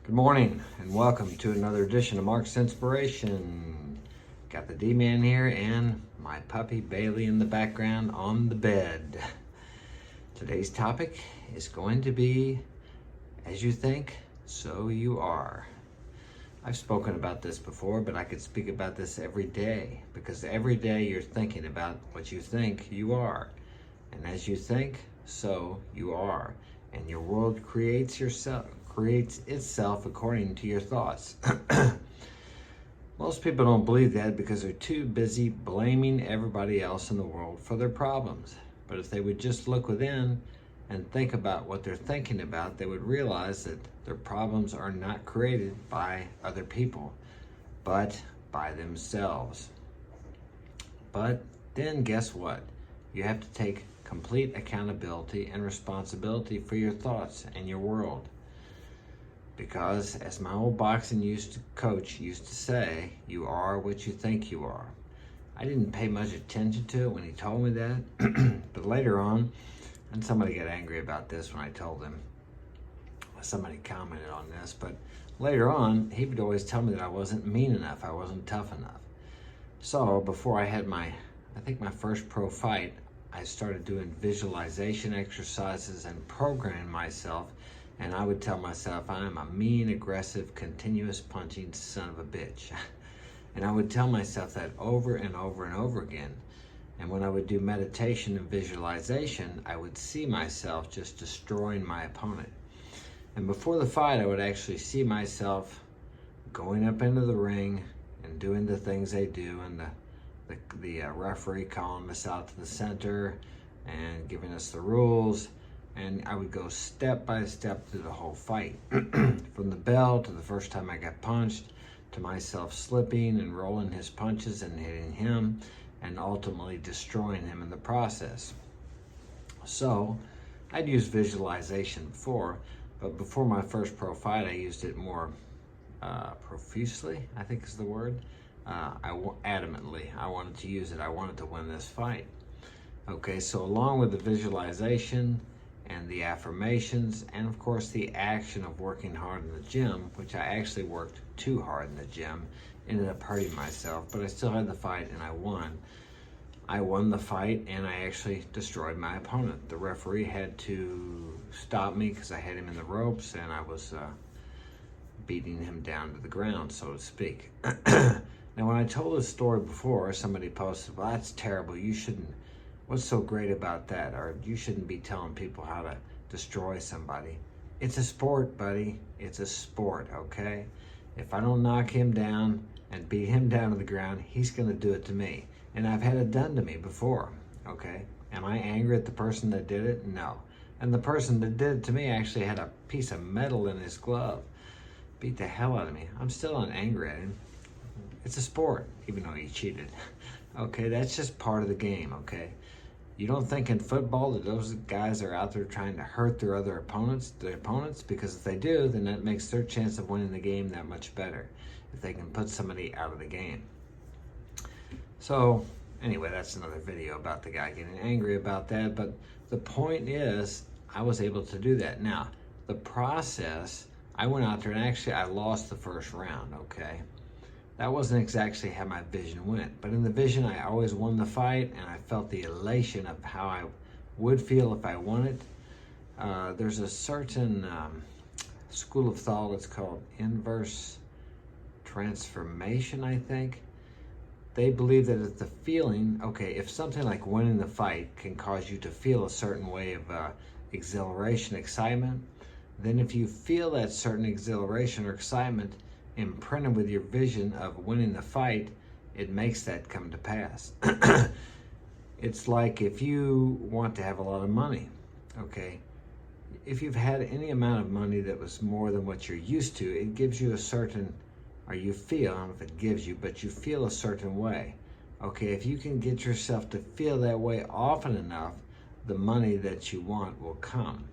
Good morning and welcome to another edition of Mark's Inspiration. Got the D-Man here and my puppy Bailey in the background on the bed. Today's topic is going to be, as you think, so you are. I've spoken about this before, but I could speak about this every day because every day you're thinking about what you think you are. And as you think, so you are. And your world creates itself according to your thoughts. Most people don't believe that because they're too busy blaming everybody else in the world for their problems. But if they would just look within and think about what they're thinking about, they would realize that their problems are not created by other people, but by themselves. But then guess what? You have to take complete accountability and responsibility for your thoughts and your world. Because as my old boxing coach used to say, you are what you think you are. I didn't pay much attention to it when he told me that, but later on, and somebody got angry about this when I told him, somebody commented on this, but later on, he would always tell me that I wasn't mean enough, I wasn't tough enough. So before I had my first pro fight, I started doing visualization exercises and programming myself. And I would tell myself, I am a mean, aggressive, continuous punching son of a bitch. And I would tell myself that over and over and over again. And when I would do meditation and visualization, I would see myself just destroying my opponent. And before the fight, I would actually see myself going up into the ring and doing the things they do, and the referee calling us out to the center and giving us the rules. And I would go step by step through the whole fight. From the bell to the first time I got punched, to myself slipping and rolling his punches and hitting him, and ultimately destroying him in the process. So I'd used visualization before, but before my first pro fight, I used it more profusely, I think is the word. Adamantly, I wanted to use it. I wanted to win this fight. Okay, so along with the visualization and the affirmations, and of course the action of working hard in the gym, which I actually worked too hard in the gym, ended up hurting myself, but I still had the fight and I won. I won the fight and I actually destroyed my opponent. The referee had to stop me because I had him in the ropes and I was beating him down to the ground, so to speak. Now, when I told this story before, somebody posted, well, that's terrible, you shouldn't, what's so great about that? Or you shouldn't be telling people how to destroy somebody. It's a sport, buddy. It's a sport, okay? If I don't knock him down and beat him down to the ground, he's gonna do it to me. And I've had it done to me before, okay? Am I angry at the person that did it? No. And the person that did it to me actually had a piece of metal in his glove. Beat the hell out of me. I'm still not angry at him. It's a sport, even though he cheated. Okay, that's just part of the game, okay? You don't think in football that those guys are out there trying to hurt their opponents? Because if they do, then that makes their chance of winning the game that much better, if they can put somebody out of the game. So, anyway, that's another video about the guy getting angry about that, but the point is, I was able to do that. Now, the process, I went out there and actually I lost the first round, okay? That wasn't exactly how my vision went, but in the vision, I always won the fight, and I felt the elation of how I would feel if I won it. There's a certain school of thought, it's called inverse transformation, I think. They believe that it's the feeling, okay, if something like winning the fight can cause you to feel a certain way of exhilaration, excitement, then if you feel that certain exhilaration or excitement imprinted with your vision of winning the fight, it makes that come to pass. It's like if you want to have a lot of money, okay? If you've had any amount of money that was more than what you're used to, it gives you a certain, or you feel, I don't know if it gives you, but you feel a certain way. Okay, if you can get yourself to feel that way often enough, the money that you want will come.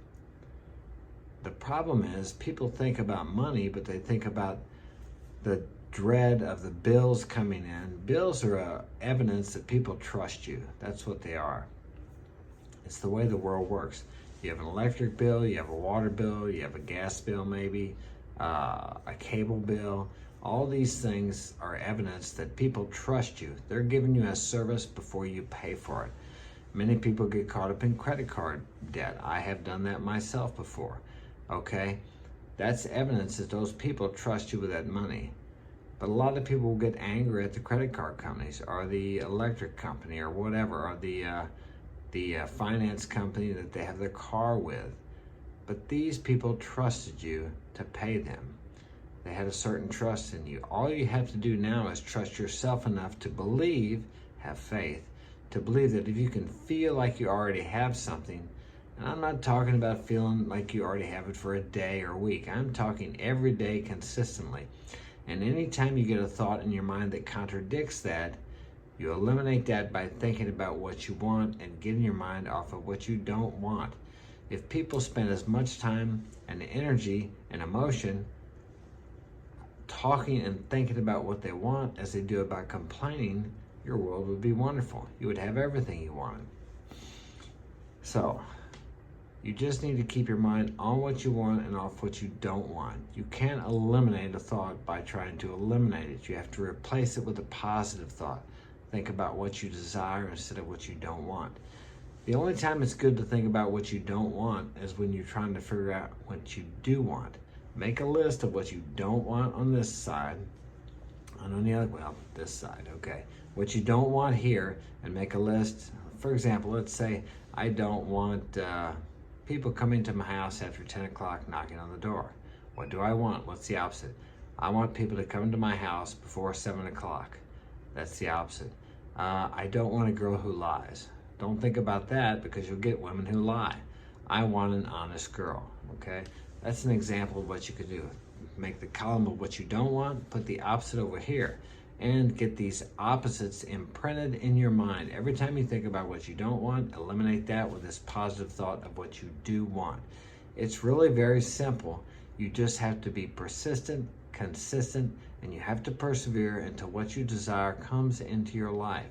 The problem is people think about money, but they think about the dread of the bills coming in. Bills are evidence that people trust you. That's what they are. It's the way the world works. You have an electric bill, you have a water bill, you have a gas bill maybe, a cable bill. All these things are evidence that people trust you. They're giving you a service before you pay for it. Many people get caught up in credit card debt. I have done that myself before, okay? That's evidence that those people trust you with that money. But a lot of people will get angry at the credit card companies or the electric company or whatever, or the finance company that they have their car with. But these people trusted you to pay them. They had a certain trust in you. All you have to do now is trust yourself enough to believe, have faith, to believe that if you can feel like you already have something, and I'm not talking about feeling like you already have it for a day or a week. I'm talking every day consistently. And anytime you get a thought in your mind that contradicts that, you eliminate that by thinking about what you want and getting your mind off of what you don't want. If people spend as much time and energy and emotion talking and thinking about what they want as they do about complaining, your world would be wonderful. You would have everything you wanted. So, you just need to keep your mind on what you want and off what you don't want. You can't eliminate a thought by trying to eliminate it. You have to replace it with a positive thought. Think about what you desire instead of what you don't want. The only time it's good to think about what you don't want is when you're trying to figure out what you do want. Make a list of what you don't want on this side, and on the other, well, this side, okay. What you don't want here, and make a list. For example, let's say I don't want people coming to my house after 10 o'clock knocking on the door. What do I want? What's the opposite? I want people to come to my house before 7 o'clock. That's the opposite. I don't want a girl who lies. Don't think about that because you'll get women who lie. I want an honest girl, okay? That's an example of what you could do. Make the column of what you don't want, put the opposite over here, and get these opposites imprinted in your mind. Every time you think about what you don't want, eliminate that with this positive thought of what you do want. It's really very simple. You just have to be persistent, consistent, and you have to persevere until what you desire comes into your life.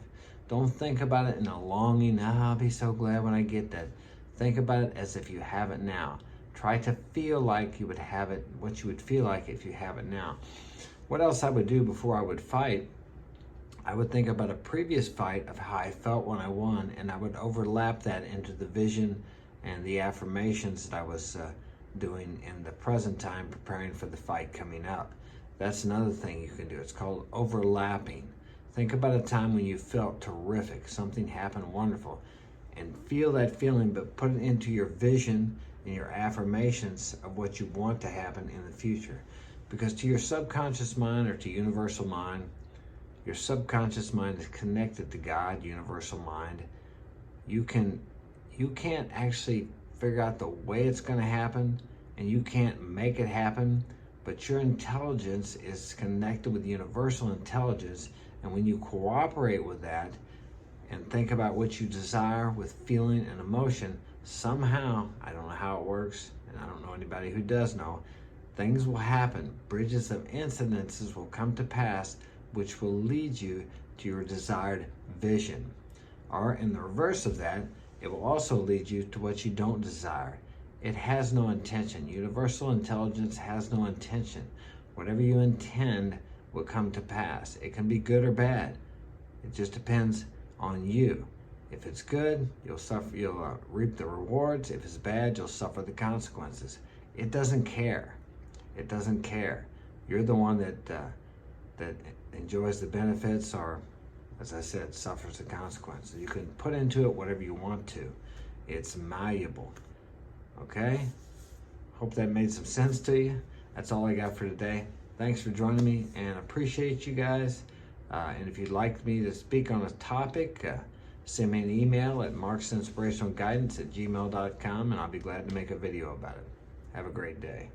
Don't think about it in a longing, I'll be so glad when I get that. Think about it as if you have it now. Try to feel like you would have it, what you would feel like if you have it now. What else I would do before I would fight, I would think about a previous fight of how I felt when I won, and I would overlap that into the vision and the affirmations that I was doing in the present time, preparing for the fight coming up. That's another thing you can do. It's called overlapping. Think about a time when you felt terrific, something happened wonderful, and feel that feeling, but put it into your vision and your affirmations of what you want to happen in the future. Because to your subconscious mind or to universal mind, your subconscious mind is connected to God, universal mind. You can't actually figure out the way it's going to happen, and you can't make it happen, but your intelligence is connected with universal intelligence. And when you cooperate with that and think about what you desire with feeling and emotion, somehow, I don't know how it works, and I don't know anybody who does know, things will happen. Bridges of incidences will come to pass, which will lead you to your desired vision. Or in the reverse of that, it will also lead you to what you don't desire. It has no intention. Universal intelligence has no intention. Whatever you intend will come to pass. It can be good or bad. It just depends on you. If it's good, you'll reap the rewards. If it's bad, you'll suffer the consequences. It doesn't care. It doesn't care. You're the one that enjoys the benefits, or, as I said, suffers the consequences. You can put into it whatever you want to. It's malleable. Okay? Hope that made some sense to you. That's all I got for today. Thanks for joining me, and appreciate you guys. And if you'd like me to speak on a topic, send me an email at marksinspirationalguidance@gmail.com, and I'll be glad to make a video about it. Have a great day.